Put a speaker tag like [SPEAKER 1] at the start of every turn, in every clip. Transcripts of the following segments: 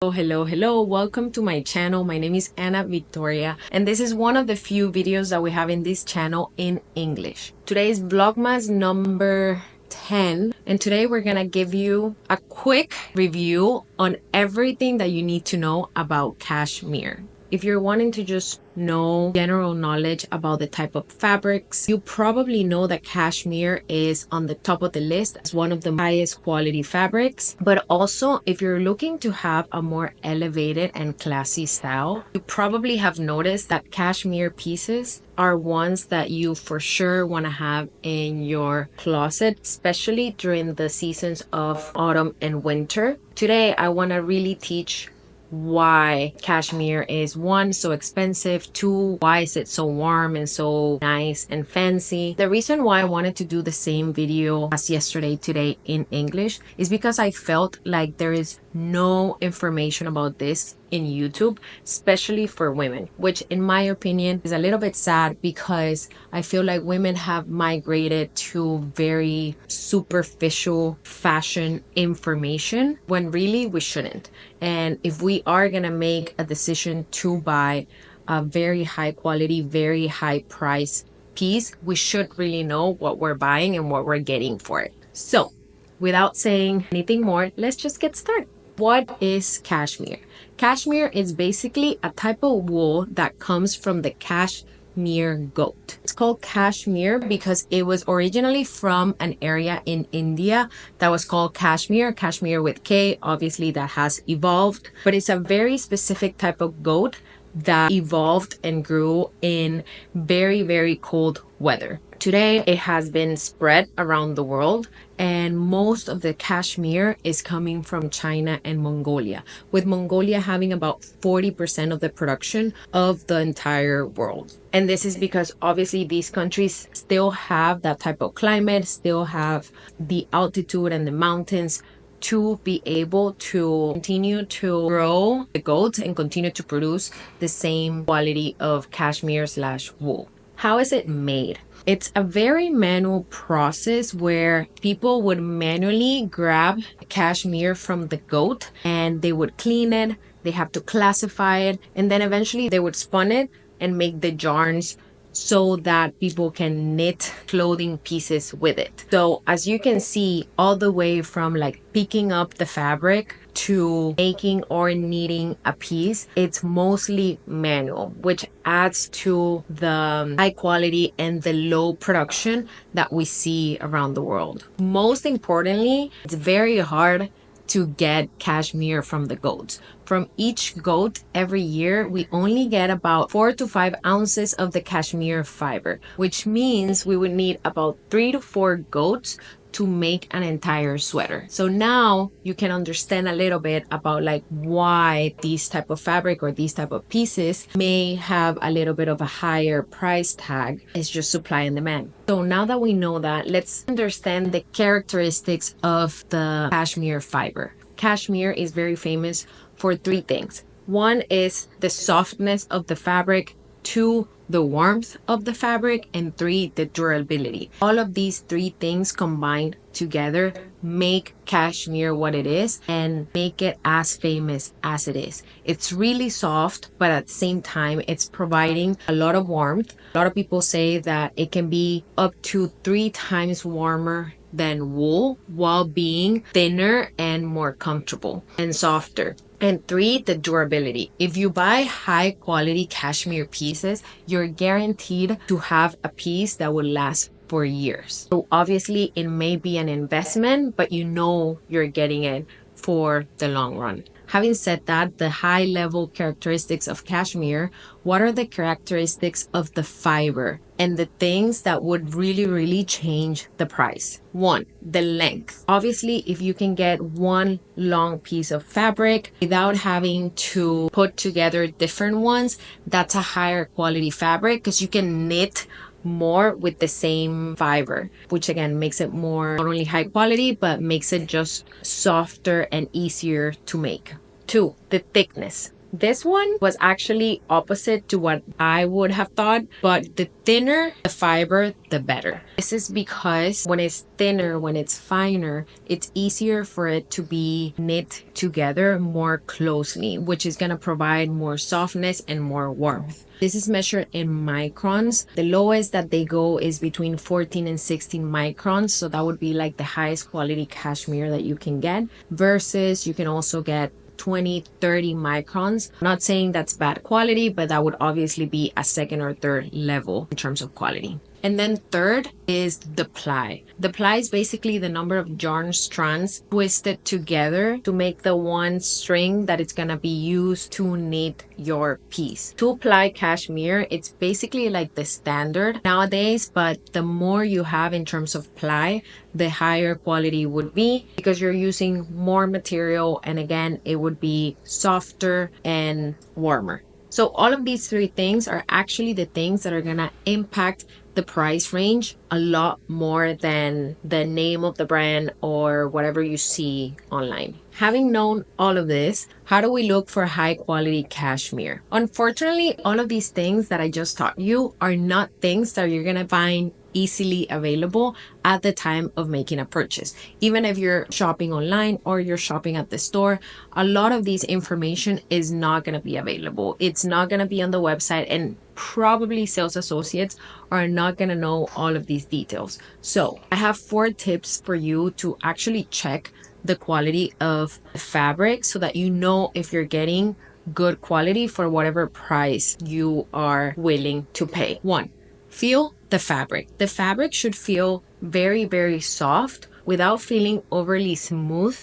[SPEAKER 1] Hello. Welcome to my channel. My name is Anna Victoria, and this is one of the few videos that we have in this channel in English. Today is Vlogmas number 10, and today we're gonna give you a quick review on everything that you need to know about cashmere. If you're wanting to just know general knowledge about the type of fabrics, you probably know that cashmere is on the top of the list as one of the highest quality fabrics. But also, if you're looking to have a more elevated and classy style, you probably have noticed that cashmere pieces are ones that you for sure want to have in your closet, especially during the seasons of autumn and winter. Today, I want to really teach why cashmere is, one, so expensive, two, why is it so warm and so nice and fancy. The reason why I wanted to do the same video as yesterday today in English is because I felt like there is no information about this in YouTube, especially for women, which in my opinion is a little bit sad because I feel like women have migrated to very superficial fashion information when really we shouldn't. And if we are gonna make a decision to buy a very high quality, very high price piece, we should really know what we're buying and what we're getting for it. So without saying anything more, let's just get started. What is cashmere? Cashmere is basically a type of wool that comes from the cashmere goat. It's called cashmere because it was originally from an area in India that was called Kashmir with K. Obviously that has evolved, but it's a very specific type of goat that evolved and grew in very, very cold weather. Today, it has been spread around the world, and most of the cashmere is coming from China and Mongolia, with Mongolia having about 40% of the production of the entire world. And this is because obviously these countries still have that type of climate, still have the altitude and the mountains to be able to continue to grow the goats and continue to produce the same quality of cashmere/wool. How is it made? It's a very manual process where people would manually grab cashmere from the goat and they would clean it, they have to classify it, and then eventually they would spun it and make the yarns so that people can knit clothing pieces with it. So as you can see, all the way from like picking up the fabric to making or knitting a piece, it's mostly manual, which adds to the high quality and the low production that we see around the world. Most importantly, it's very hard to get cashmere from the goats. From each goat every year, we only get about 4 to 5 ounces of the cashmere fiber, which means we would need about 3 to 4 goats to make an entire sweater. So now you can understand a little bit about like why these type of fabric or these type of pieces may have a little bit of a higher price tag. It's just supply and demand. So now that we know that, let's understand the characteristics of the cashmere fiber. Cashmere is very famous for 3 things. One is the softness of the fabric, 2, the warmth of the fabric, and 3, the durability. All of these 3 things combined together make cashmere what it is and make it as famous as it is. It's really soft, but at the same time, it's providing a lot of warmth. A lot of people say that it can be up to 3 times warmer than wool while being thinner and more comfortable and softer. And 3, the durability. If you buy high quality cashmere pieces, you're guaranteed to have a piece that will last for years. So obviously it may be an investment, but you know you're getting it for the long run. Having said that, the high level characteristics of cashmere, what are the characteristics of the fiber and the things that would really change the price? 1, the length. Obviously, if you can get one long piece of fabric without having to put together different ones, that's a higher quality fabric because you can knit more with the same fiber, which again makes it more not only high quality but makes it just softer and easier to make. 2, the thickness. This one was actually opposite to what I would have thought, but the thinner the fiber, the better. This is because when it's thinner, when it's finer, it's easier for it to be knit together more closely, which is going to provide more softness and more warmth. This is measured in microns. The lowest that they go is between 14 and 16 microns. So that would be like the highest quality cashmere that you can get, versus you can also get 20, 30 microns. I'm not saying that's bad quality, but that would obviously be a second or third level in terms of quality. And then third is the ply. The ply is basically the number of yarn strands twisted together to make the one string that it's gonna be used to knit your piece. 2-ply cashmere, it's basically like the standard nowadays, but the more you have in terms of ply, the higher quality would be, because you're using more material, and again, it would be softer and warmer. So all of these three things are actually the things that are gonna impact the price range a lot more than the name of the brand or whatever you see online. Having known all of this, how do we look for high quality cashmere? Unfortunately, all of these things that I just taught you are not things that you're gonna find easily available at the time of making a purchase. Even if you're shopping online or you're shopping at the store, a lot of these information is not going to be available. It's not going to be on the website, and probably sales associates are not going to know all of these details. So I have 4 tips for you to actually check the quality of the fabric so that you know if you're getting good quality for whatever price you are willing to pay. 1, feel the fabric. The fabric should feel very, very soft without feeling overly smooth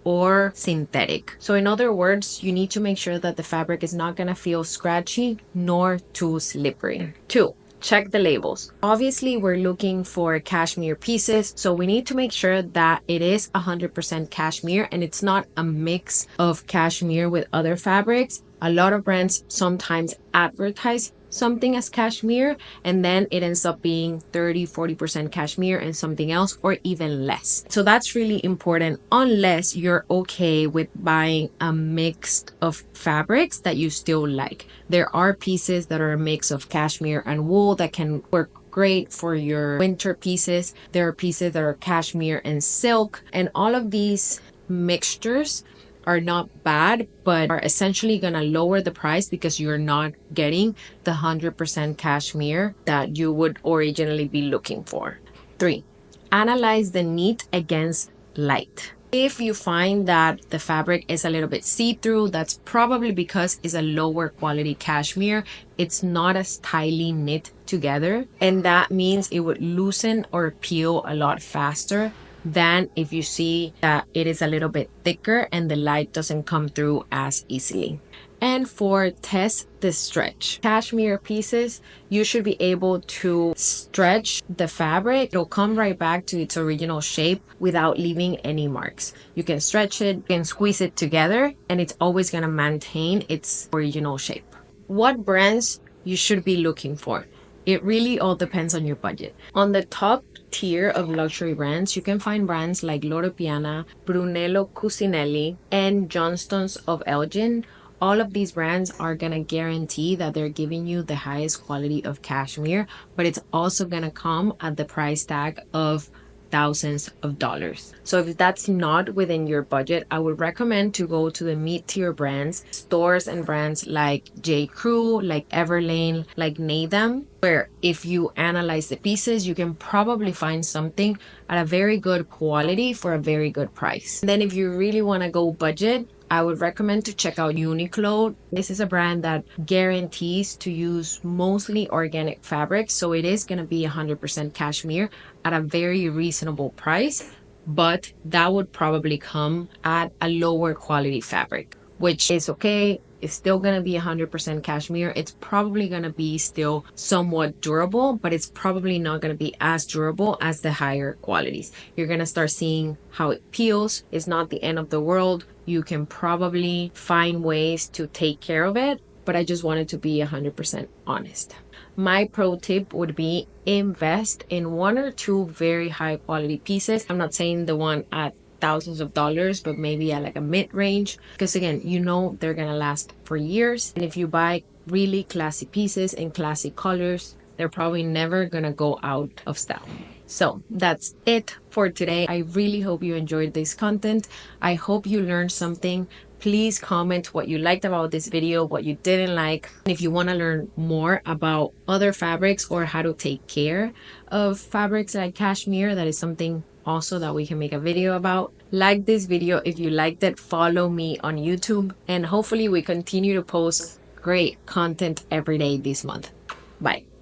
[SPEAKER 1] or synthetic. So in other words, you need to make sure that the fabric is not going to feel scratchy nor too slippery. 2, check the labels. Obviously, we're looking for cashmere pieces, so we need to make sure that it is 100% cashmere and it's not a mix of cashmere with other fabrics. A lot of brands sometimes advertise something as cashmere, and then it ends up being 30-40% cashmere and something else, or even less. So that's really important, unless you're okay with buying a mix of fabrics that you still like. There are pieces that are a mix of cashmere and wool that can work great for your winter pieces. There are pieces that are cashmere and silk, and all of these mixtures are not bad, but are essentially gonna lower the price because you're not getting the 100% cashmere that you would originally be looking for. 3, analyze the knit against light. If you find that the fabric is a little bit see-through, that's probably because it's a lower quality cashmere. It's not as tightly knit together, and that means it would loosen or peel a lot faster than if you see that it is a little bit thicker and the light doesn't come through as easily. And 4, test the stretch. Cashmere pieces, you should be able to stretch the fabric. It'll come right back to its original shape without leaving any marks. You can stretch it, you can squeeze it together, and it's always gonna maintain its original shape. What brands you should be looking for? It really all depends on your budget. On the top tier of luxury brands, you can find brands like Loro Piana, Brunello Cucinelli, and Johnston's of Elgin. All of these brands are gonna guarantee that they're giving you the highest quality of cashmere, but it's also gonna come at the price tag of thousands of dollars. So if that's not within your budget, I would recommend to go to the mid-tier brands, stores and brands like J. Crew, like Everlane, like Nadam, where if you analyze the pieces, you can probably find something at a very good quality for a very good price. And then if you really want to go budget, I would recommend to check out Uniqlo. This is a brand that guarantees to use mostly organic fabrics, so it is going to be 100% cashmere at a very reasonable price, but that would probably come at a lower quality fabric, which is okay. It's still going to be 100% cashmere. It's probably going to be still somewhat durable, but it's probably not going to be as durable as the higher qualities. You're going to start seeing how it peels. It's not the end of the world. You can probably find ways to take care of it, but I just wanted to be 100% honest. My pro tip would be invest in 1 or 2 very high quality pieces. I'm not saying the one at thousands of dollars, but maybe at like a mid-range, because again, you know they're gonna last for years. And if you buy really classy pieces in classy colors, they're probably never gonna go out of style. So that's it for today. I really hope you enjoyed this content. I hope you learned something. Please comment what you liked about this video, what you didn't like. And if you want to learn more about other fabrics or how to take care of fabrics like cashmere, that is something also that we can make a video about. Like this video if you liked it, follow me on YouTube, and hopefully we continue to post great content every day this month. Bye.